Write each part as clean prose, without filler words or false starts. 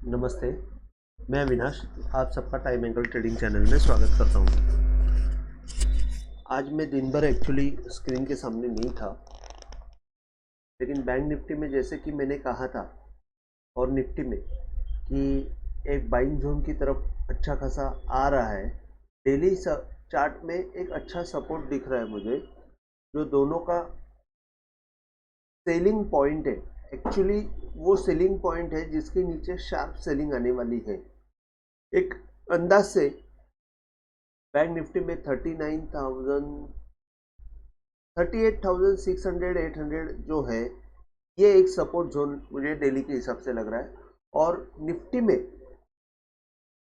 नमस्ते, मैं अविनाश, आप सबका टाइम एंगल ट्रेडिंग चैनल में स्वागत करता हूँ। आज मैं दिन भर एक्चुअली स्क्रीन के सामने नहीं था, लेकिन बैंक निफ्टी में जैसे कि मैंने कहा था और निफ्टी में कि एक बाइंग जोन की तरफ अच्छा खासा आ रहा है। डेली चार्ट में एक अच्छा सपोर्ट दिख रहा है मुझे, जो दोनों का सेलिंग पॉइंट है। एक्चुअली वो सेलिंग पॉइंट है जिसके नीचे शार्प सेलिंग आने वाली है। एक अंदाज से बैंक निफ्टी में 38,600 800 जो है, ये एक सपोर्ट जोन मुझे डेली के हिसाब से लग रहा है। और निफ्टी में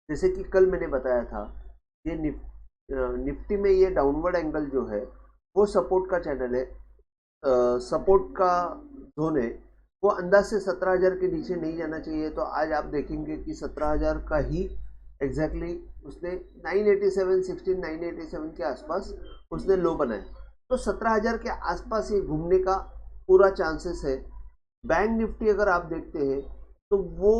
जैसे कि कल मैंने बताया था, ये निफ्टी में ये डाउनवर्ड एंगल जो है वो सपोर्ट का चैनल है, सपोर्ट का जोन है। वो अंदाज से 17,000 के नीचे नहीं जाना चाहिए। तो आज आप देखेंगे कि 17,000 का ही एग्जैक्टली उसने 987 987 के आसपास उसने लो बनाया। तो 17,000 के आसपास ये घूमने का पूरा चांसेस है। बैंक निफ्टी अगर आप देखते हैं तो वो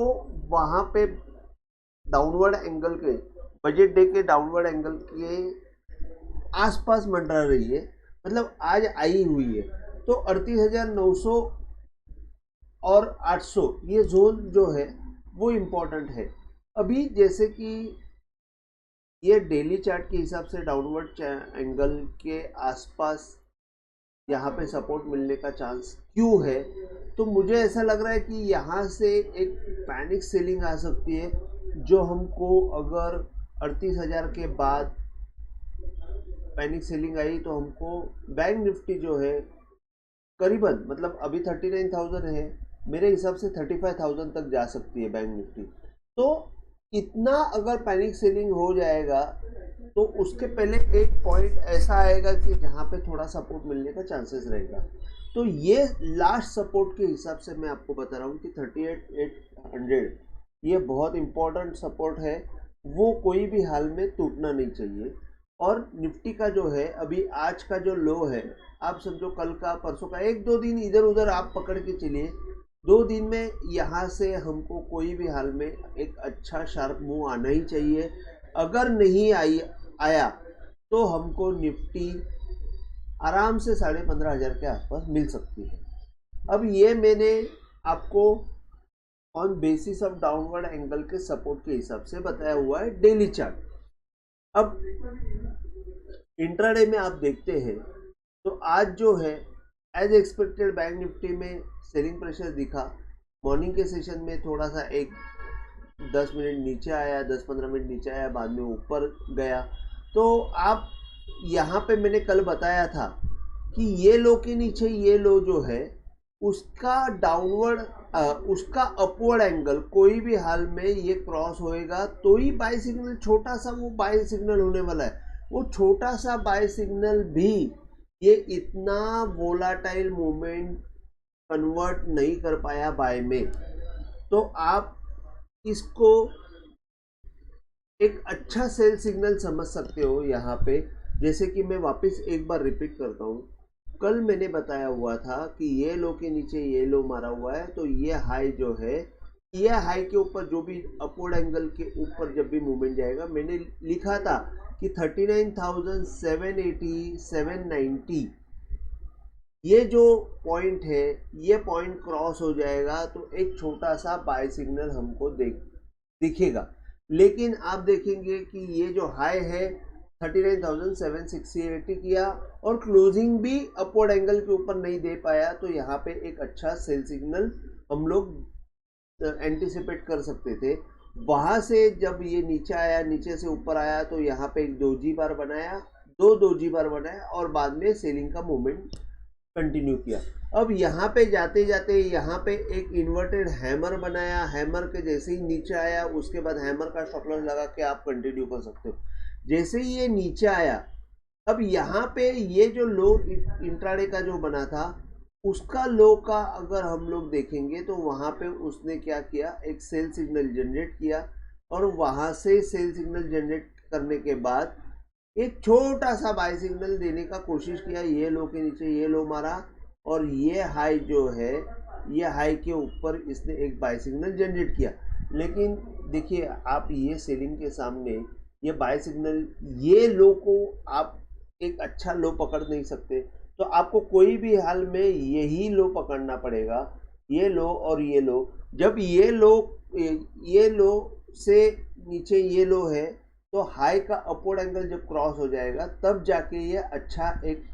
वहाँ पे डाउनवर्ड एंगल के, बजट डे के डाउनवर्ड एंगल के आसपास मंडरा रही है, मतलब आज आई हुई है। तो 38,900 और 800 ये जोन जो है वो इम्पोर्टेंट है। अभी जैसे कि ये डेली चार्ट के हिसाब से डाउनवर्ड एंगल के आसपास यहाँ पे सपोर्ट मिलने का चांस क्यों है, तो मुझे ऐसा लग रहा है कि यहाँ से एक पैनिक सेलिंग आ सकती है, जो हमको अगर 38,000 के बाद पैनिक सेलिंग आई तो हमको बैंक निफ्टी जो है करीबन, मतलब अभी 39,000 है, मेरे हिसाब से 35,000 तक जा सकती है बैंक निफ्टी। तो इतना अगर पैनिक सेलिंग हो जाएगा तो उसके पहले एक पॉइंट ऐसा आएगा कि जहाँ पे थोड़ा सपोर्ट मिलने का चांसेस रहेगा। तो ये लास्ट सपोर्ट के हिसाब से मैं आपको बता रहा हूँ कि 38,800 ये बहुत इम्पोर्टेंट सपोर्ट है, वो कोई भी हाल में टूटना नहीं चाहिए। और निफ्टी का जो है अभी आज का जो लो है, आप समझो कल का परसों का, एक दो दिन इधर उधर आप पकड़ के चलिए, 2 दिन में यहाँ से हमको कोई भी हाल में एक अच्छा शार्प मूव आना ही चाहिए। अगर नहीं आया तो हमको निफ्टी आराम से 15,500 के आसपास मिल सकती है। अब ये मैंने आपको on basis of downward angle के सपोर्ट के हिसाब से बताया हुआ है डेली चार्ट। अब इंट्राडे में आप देखते हैं तो आज जो है एज एक्सपेक्टेड बैंक निफ्टी में सेलिंग प्रेशर दिखा। मॉर्निंग के सेशन में थोड़ा सा एक 10 मिनट नीचे आया, 10-15 मिनट नीचे आया, बाद में ऊपर गया। तो आप यहाँ पे मैंने कल बताया था कि ये लो के नीचे ये लो जो है उसका डाउनवर्ड उसका अपवर्ड एंगल कोई भी हाल में ये क्रॉस होएगा तो ही बाय सिग्नल, छोटा सा वो बाय सिग्नल होने वाला है। वो छोटा सा बाय सिग्नल भी ये इतना वोलाटाइल मूवमेंट कन्वर्ट नहीं कर पाया बाय में। तो आप इसको एक अच्छा सेल सिग्नल समझ सकते हो यहाँ पे। जैसे कि मैं वापस एक बार रिपीट करता हूँ, कल मैंने बताया हुआ था कि ये लो के नीचे ये लो मारा हुआ है, तो ये हाई जो है, ये हाई के ऊपर जो भी अपवर्ड एंगल के ऊपर जब भी मूवमेंट जाएगा, मैंने लिखा था कि 39,780 790 ये जो पॉइंट है, ये पॉइंट क्रॉस हो जाएगा तो एक छोटा सा बाय सिग्नल हमको दिखेगा। लेकिन आप देखेंगे कि ये जो हाई है 39,760 किया और क्लोजिंग भी अपवर्ड एंगल के ऊपर नहीं दे पाया, तो यहाँ पे एक अच्छा सेल सिग्नल हम लोग एंटिसिपेट कर सकते थे। वहाँ से जब ये नीचे आया, नीचे से ऊपर आया, तो यहाँ पे एक डोजी बार बनाया, दो डोजी बार बनाया और बाद में सेलिंग का मूवमेंट कंटिन्यू किया। अब यहाँ पे जाते जाते यहाँ पे एक इन्वर्टेड हैमर बनाया, हैमर के जैसे ही नीचे आया उसके बाद हैमर का स्टॉप लॉस लगा के आप कंटिन्यू कर सकते हो। जैसे ही ये नीचे आया, अब यहाँ पे ये जो लो इंट्राडे का जो बना था उसका लो का अगर हम लोग देखेंगे तो वहाँ पे उसने क्या किया, एक सेल सिग्नल जनरेट किया और वहाँ से सेल सिग्नल जनरेट करने के बाद एक छोटा सा बाय सिग्नल देने का कोशिश किया। ये लो के नीचे ये लो मारा और ये हाई जो है, ये हाई के ऊपर इसने एक बाय सिग्नल जनरेट किया। लेकिन देखिए आप ये सेलिंग के सामने ये बाय सिग्नल, ये लो को आप एक अच्छा लो पकड़ नहीं सकते, तो आपको कोई भी हाल में यही लो पकड़ना पड़ेगा, ये लो और ये लो। जब ये लो से नीचे ये लो है, तो हाई का अपवर्ड एंगल जब क्रॉस हो जाएगा तब जाके ये अच्छा एक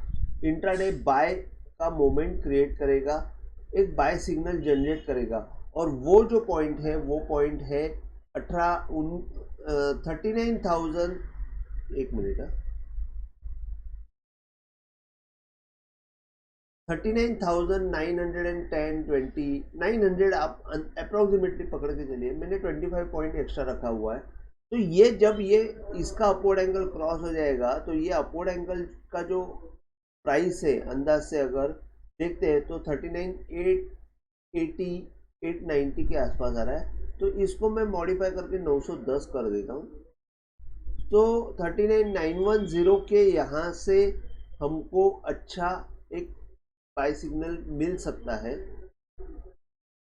इंट्राडे बाय का मोमेंट क्रिएट करेगा, एक बाय सिग्नल जनरेट करेगा। और वो जो पॉइंट है वो पॉइंट है 39,000, एक मिनट है, 39,910 20 900 आप अप्रोक्सीमेटली पकड़ के चलिए, मैंने 25 पॉइंट एक्स्ट्रा रखा हुआ है। तो ये जब ये इसका अपवर्ड एंगल क्रॉस हो जाएगा तो ये अपवर्ड एंगल का जो प्राइस है अंदाज से अगर देखते हैं तो 39,880 890 के आसपास आ रहा है। तो इसको मैं मॉडिफाई करके 910 कर देता हूँ, तो 39,910 के यहाँ से हमको अच्छा एक बाय सिग्नल मिल सकता है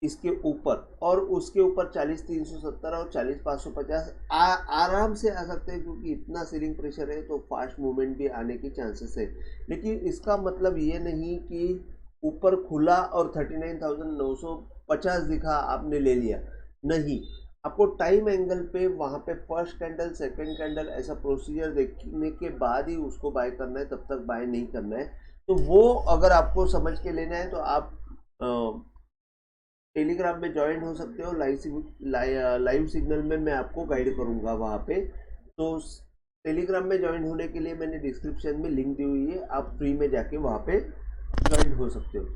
इसके ऊपर, और उसके ऊपर 40,370 और 40,550 आराम से आ सकते हैं, क्योंकि इतना सेलिंग प्रेशर है तो फास्ट मूवमेंट भी आने की चांसेस है। लेकिन इसका मतलब ये नहीं कि ऊपर खुला और 39,950 दिखा आपने ले लिया, नहीं। आपको टाइम एंगल पे वहाँ पे फर्स्ट कैंडल सेकंड कैंडल ऐसा प्रोसीजर देखने के बाद ही उसको बाय करना है, तब तक बाय नहीं करना है। तो वो अगर आपको समझ के लेना है तो आप टेलीग्राम में ज्वाइन हो सकते हो, लाइव सिग्नल में मैं आपको गाइड करूंगा वहाँ पे। तो टेलीग्राम में ज्वाइन होने के लिए मैंने डिस्क्रिप्शन में लिंक दी हुई है, आप फ्री में जाके वहाँ पे ज्वाइन हो सकते हो।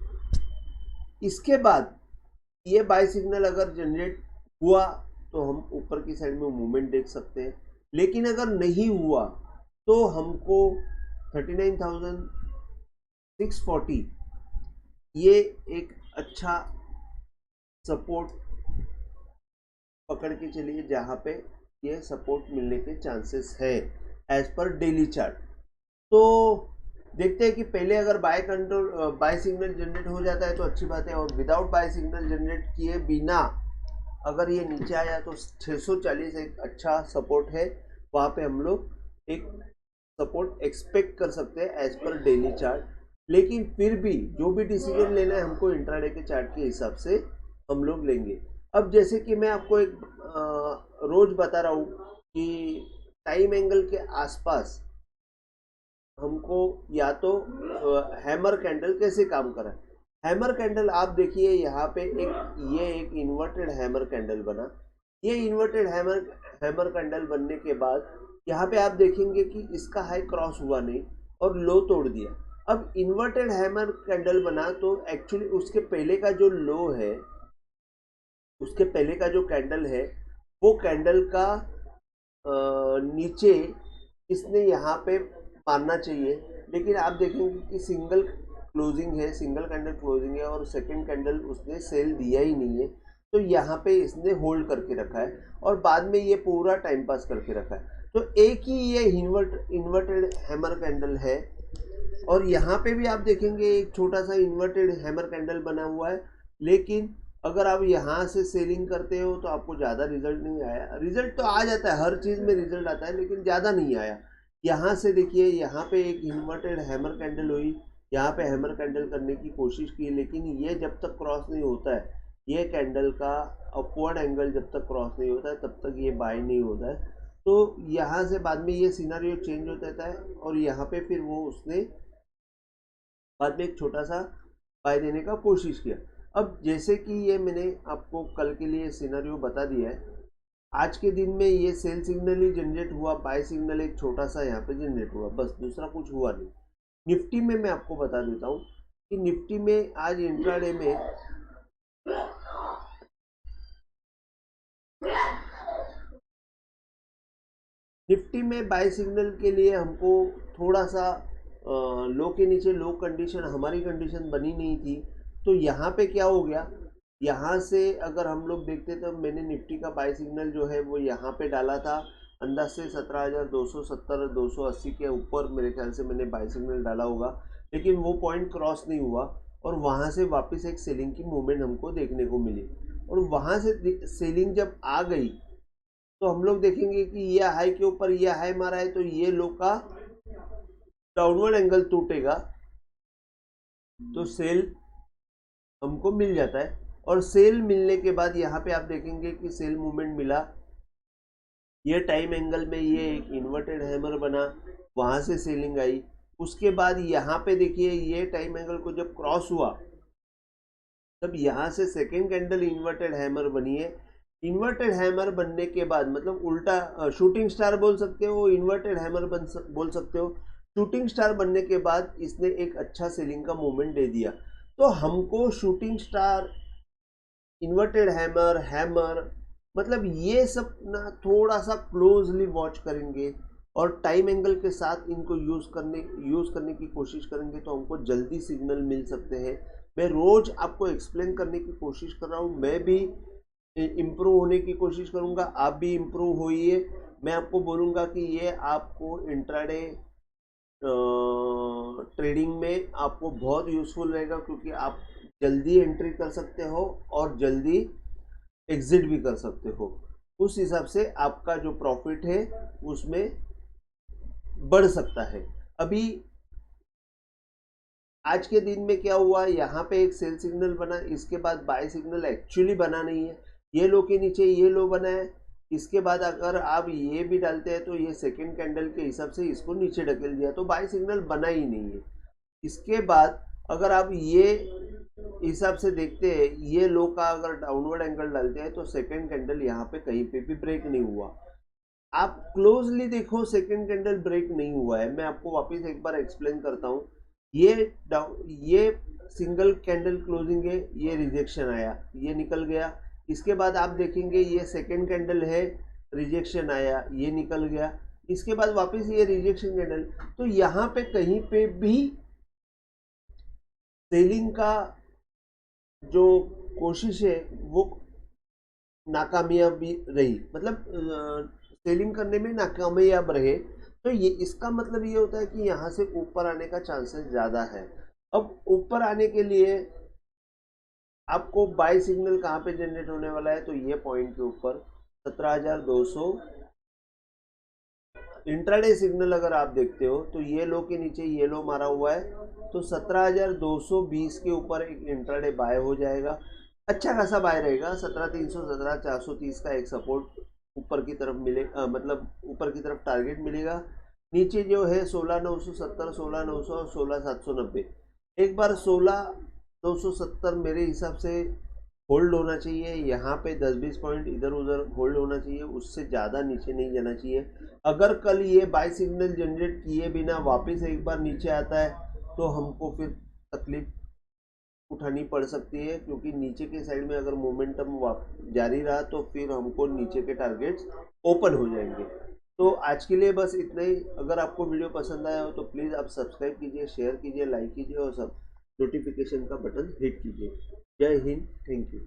इसके बाद ये बाय सिग्नल अगर जनरेट हुआ तो हम ऊपर की साइड में मूवमेंट देख सकते हैं, लेकिन अगर नहीं हुआ तो हमको 39,640 ये एक अच्छा सपोर्ट पकड़ के चलिए, जहाँ पे ये सपोर्ट मिलने के चांसेस है एज पर डेली चार्ट। तो देखते हैं कि पहले अगर बाय सिग्नल जनरेट हो जाता है तो अच्छी बात है, और विदाउट बाय सिग्नल जनरेट किए बिना अगर ये नीचे आया तो 640 एक अच्छा सपोर्ट है, वहाँ पे हम लोग एक सपोर्ट एक्सपेक्ट कर सकते हैं एज पर डेली चार्ट। लेकिन फिर भी जो भी डिसीजन लेना है हमको इंट्राडे के चार्ट के हिसाब से हम लोग लेंगे। अब जैसे कि मैं आपको एक रोज बता रहा हूँ कि टाइम एंगल के आसपास हमको या तो हैमर कैंडल कैसे काम कर रहा है। हैमर कैंडल आप देखिए यहाँ पे ये एक इन्वर्टेड हैमर कैंडल बना, ये इन्वर्टेड हैमर कैंडल बनने के बाद यहाँ पे आप देखेंगे कि इसका हाई क्रॉस हुआ नहीं और लो तोड़ दिया। अब इन्वर्टेड हैमर कैंडल बना तो एक्चुअली उसके पहले का जो लो है, उसके पहले का जो कैंडल है वो कैंडल का नीचे इसने यहाँ पे मारना चाहिए, लेकिन आप देखेंगे कि सिंगल कैंडल क्लोजिंग है और सेकंड कैंडल उसने सेल दिया ही नहीं है। तो यहाँ पे इसने होल्ड करके रखा है और बाद में ये पूरा टाइम पास करके रखा है। तो एक ही ये इन्वर्टेड हैमर कैंडल है, और यहाँ पे भी आप देखेंगे एक छोटा सा इन्वर्टेड हैमर कैंडल बना हुआ है। लेकिन अगर आप यहाँ से सेलिंग करते हो तो आपको ज़्यादा रिजल्ट नहीं आया। रिजल्ट तो आ जाता है, हर चीज़ में रिजल्ट आता है, लेकिन ज़्यादा नहीं आया। यहाँ से देखिए, यहाँ पे एक इन्वर्टेड हैमर कैंडल हुई, यहाँ पे हैमर कैंडल करने की कोशिश की, लेकिन ये जब तक क्रॉस नहीं होता है, ये कैंडल का अपवर्ड एंगल जब तक क्रॉस नहीं होता है तब तक ये बाय नहीं होता है। तो यहाँ से बाद में ये सिनारियो चेंज हो जाता है, और यहाँ पे फिर वो उसने बाद में एक छोटा सा बाय देने का कोशिश किया। अब जैसे कि ये मैंने आपको कल के लिए सिनेरियो बता दिया है, आज के दिन में ये सेल सिग्नल ही जनरेट हुआ, बाय सिग्नल एक छोटा सा यहाँ पे जनरेट हुआ, बस दूसरा कुछ हुआ नहीं। निफ्टी में मैं आपको बता देता हूँ कि निफ्टी में आज इंट्राडे में बाय सिग्नल के लिए हमको थोड़ा सा लो के नीचे लो कंडीशन, हमारी कंडीशन बनी नहीं थी। तो यहाँ पे क्या हो गया, यहाँ से अगर हम लोग देखते तो मैंने निफ्टी का बाय सिग्नल जो है वो यहाँ पे डाला था, अंदाज से 17,270 280 के ऊपर मेरे ख्याल से मैंने बाय सिग्नल डाला होगा, लेकिन वो पॉइंट क्रॉस नहीं हुआ और वहाँ से वापस एक सेलिंग की मूवमेंट हमको देखने को मिली। और वहाँ से सेलिंग जब आ गई तो हम लोग देखेंगे कि ये हाई के ऊपर ये हाई मारा है, तो ये लो का डाउनवर्ड एंगल टूटेगा तो सेल हमको मिल जाता है। और सेल मिलने के बाद यहाँ पे आप देखेंगे कि सेल मूवमेंट मिला, ये टाइम एंगल में ये एक इन्वर्टेड हैमर बना, वहाँ से सेलिंग आई। उसके बाद यहाँ पे देखिए ये टाइम एंगल को जब क्रॉस हुआ तब यहाँ से सेकेंड कैंडल इन्वर्टेड हैमर बनी है। इन्वर्टेड हैमर बनने के बाद मतलब उल्टा शूटिंग स्टार बोल सकते हो, इन्वर्टेड हैमर बोल सकते हो। शूटिंग स्टार बनने के बाद इसने एक अच्छा सेलिंग का मोमेंट दे दिया। तो हमको शूटिंग स्टार, इन्वर्टेड हैमर मतलब ये सब ना थोड़ा सा क्लोजली वॉच करेंगे और टाइम एंगल के साथ इनको यूज़ करने की कोशिश करेंगे तो हमको जल्दी सिग्नल मिल सकते हैं। मैं रोज़ आपको एक्सप्लेन करने की कोशिश कर रहा हूँ, मैं भी इम्प्रूव होने की कोशिश करूँगा, आप भी इम्प्रूव होइए। मैं आपको बोलूँगा कि ये आपको इंट्राडे ट्रेडिंग में आपको बहुत यूज़फुल रहेगा, क्योंकि आप जल्दी एंट्री कर सकते हो और जल्दी एग्जिट भी कर सकते हो। उस हिसाब से आपका जो प्रॉफिट है उसमें बढ़ सकता है। अभी आज के दिन में क्या हुआ, यहाँ पे एक सेल सिग्नल बना, इसके बाद बाय सिग्नल एक्चुअली बना नहीं है, ये लो के नीचे ये लो बना है। इसके बाद अगर आप ये भी डालते हैं तो ये सेकेंड कैंडल के हिसाब से इसको नीचे ढकेल दिया, तो बाय सिग्नल बना ही नहीं है। इसके बाद अगर आप ये हिसाब से देखते हैं, ये लो का अगर डाउनवर्ड एंगल डालते हैं तो सेकेंड कैंडल यहाँ पे कहीं पे भी ब्रेक नहीं हुआ। आप क्लोजली देखो, सेकेंड कैंडल ब्रेक नहीं हुआ है। मैं आपको वापस एक बार एक्सप्लेन करता हूँ। ये सिंगल कैंडल क्लोजिंग है, ये रिजेक्शन आया, ये निकल गया। इसके बाद आप देखेंगे ये सेकेंड कैंडल है, रिजेक्शन आया, ये निकल गया। इसके बाद वापस ये रिजेक्शन कैंडल, तो यहाँ पे कहीं पे भी सेलिंग का जो कोशिश है वो नाकामयाब भी रही, मतलब सेलिंग करने में नाकामयाब रहे। तो ये इसका मतलब ये होता है कि यहाँ से ऊपर आने का चांसेस ज़्यादा है। अब ऊपर आने के लिए आपको बाय सिग्नल कहाँ पे जनरेट होने वाला है, तो ये पॉइंट के ऊपर 17,200 इंट्राडे सिग्नल अगर आप देखते हो तो ये लो के नीचे ये लो मारा हुआ है, तो 17,220 के ऊपर एक इंट्राडे बाय हो जाएगा। अच्छा खासा बाय रहेगा। 17,300 17,430 का एक सपोर्ट ऊपर की तरफ मिलेगा, मतलब ऊपर की तरफ टारगेट मिलेगा। नीचे जो है 16,970, 16,900 और 16,790। एक बार 16,970 मेरे हिसाब से होल्ड होना चाहिए। यहाँ पे 10-20 पॉइंट इधर उधर होल्ड होना चाहिए, उससे ज़्यादा नीचे नहीं जाना चाहिए। अगर कल ये बाय सिग्नल जनरेट किए बिना वापस एक बार नीचे आता है तो हमको फिर तकलीफ उठानी पड़ सकती है, क्योंकि नीचे के साइड में अगर मोमेंटम जारी रहा तो फिर हमको नीचे के टारगेट्स ओपन हो जाएंगे। तो आज के लिए बस इतना ही। अगर आपको वीडियो पसंद आया हो तो प्लीज़ आप सब्सक्राइब कीजिए, शेयर कीजिए, लाइक कीजिए और सब नोटिफिकेशन का बटन हिट कीजिए। जय हिंद, थैंक यू।